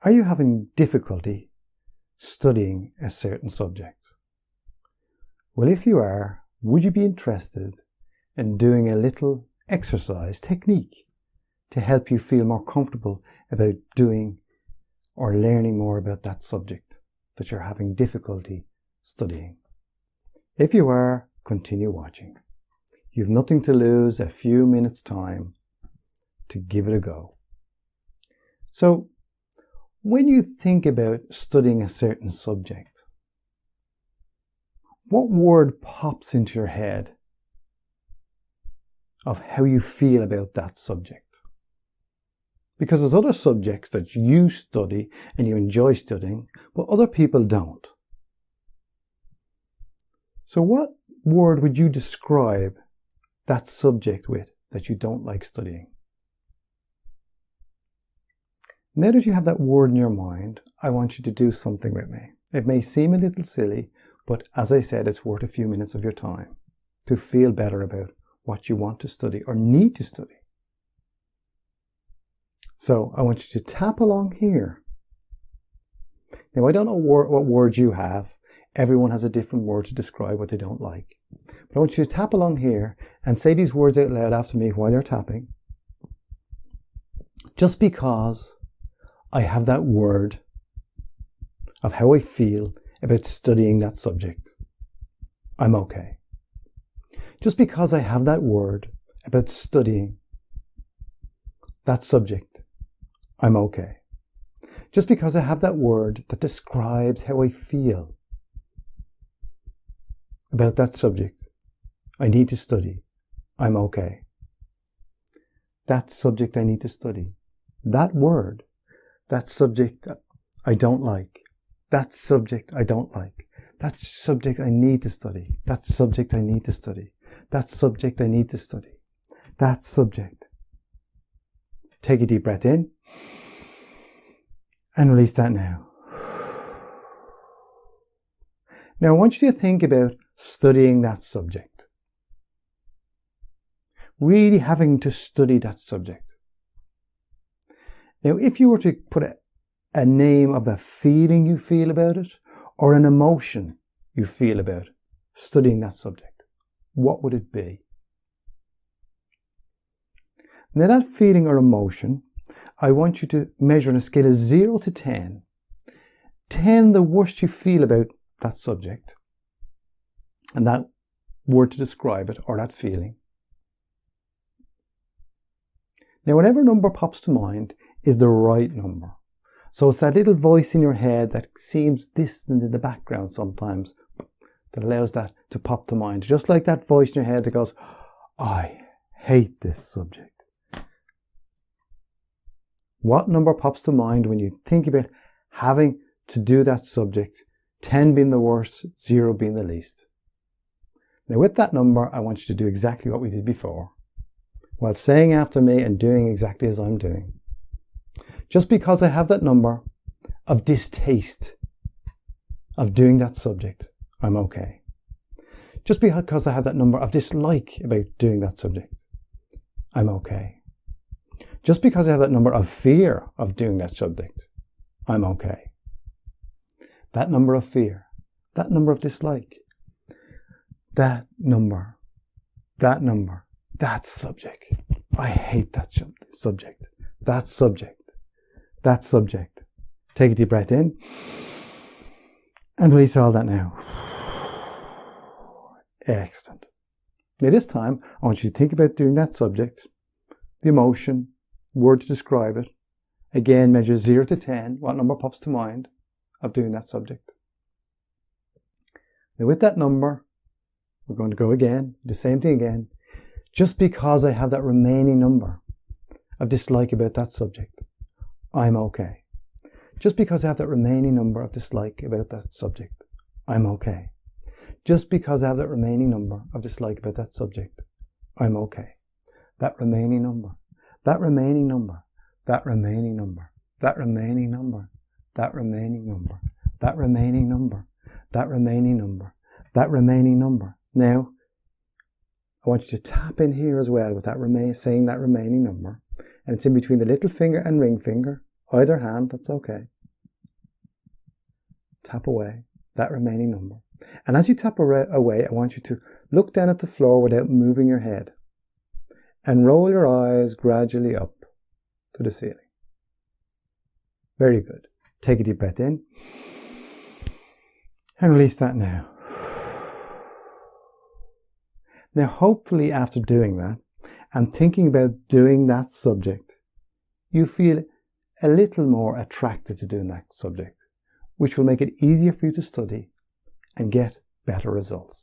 Are you having difficulty studying a certain subject? Well, if you are, would you be interested in doing a little exercise technique to help you feel more comfortable about doing or learning more about that subject that you're having difficulty studying? If you are, continue watching. You've nothing to lose, a few minutes time to give it a go. So, when you think about studying a certain subject, what word pops into your head of how you feel about that subject? Because there's other subjects that you study and you enjoy studying, but other people don't. So what word would you describe that subject with that you don't like studying? Now that you have that word in your mind, I want you to do something with me. It may seem a little silly, but as I said, it's worth a few minutes of your time to feel better about what you want to study or need to study. So I want you to tap along here. Now I don't know what words you have. Everyone has a different word to describe what they don't like. But I want you to tap along here and say these words out loud after me while you're tapping. Just because I have that word of how I feel about studying that subject, I'm okay. Just because I have that word about studying that subject, I'm okay. Just because I have that word that describes how I feel about that subject I need to study, I'm okay. That subject I need to study, that word, that subject I don't like, that subject I don't like, that subject I need to study, that subject I need to study, that subject I need to study, that subject. Take a deep breath in and release that now. Now I want you to think about studying that subject. Really having to study that subject. Now if you were to put a name of a feeling you feel about it or an emotion you feel about studying that subject, what would it be? Now that feeling or emotion, I want you to measure on a scale of 0 to 10. 10 the worst you feel about that subject and that word to describe it or that feeling. Now whatever number pops to mind is the right number. So it's that little voice in your head that seems distant in the background sometimes that allows that to pop to mind. Just like that voice in your head that goes, I hate this subject. What number pops to mind when you think about having to do that subject, 10 being the worst, 0 being the least? Now with that number, I want you to do exactly what we did before, while saying after me and doing exactly as I'm doing. Just because I have that number of distaste of doing that subject, I'm okay. Just because I have that number of dislike about doing that subject, I'm okay. Just because I have that number of fear of doing that subject, I'm okay. That number of fear, that number of dislike, that number, that subject, I hate that subject, that subject. That subject. Take a deep breath in and release all that now. Excellent. Now this time, I want you to think about doing that subject, the emotion, word to describe it. Again, measure 0 to 10, what number pops to mind of doing that subject. Now with that number, we're going to go again, the same thing again. Just because I have that remaining number of dislike about that subject, I'm okay. Just because I have that remaining number of dislike about that subject, I'm okay. Just because I have that remaining number of dislike about that subject, I'm okay. That remaining number, that remaining number, that remaining number, that remaining number, that remaining number, that remaining number, that remaining number, that remaining number. Now, I want you to tap in here as well with that saying that remaining number. And it's in between the little finger and ring finger Either hand, that's okay. Tap away that remaining number. And as you tap away, I want you to look down at the floor without moving your head and roll your eyes gradually up to the ceiling. Very good. Take a deep breath in and release that now. Now, hopefully after doing that and thinking about doing that subject, you feel a little more attracted to doing that subject, which will make it easier for you to study and get better results.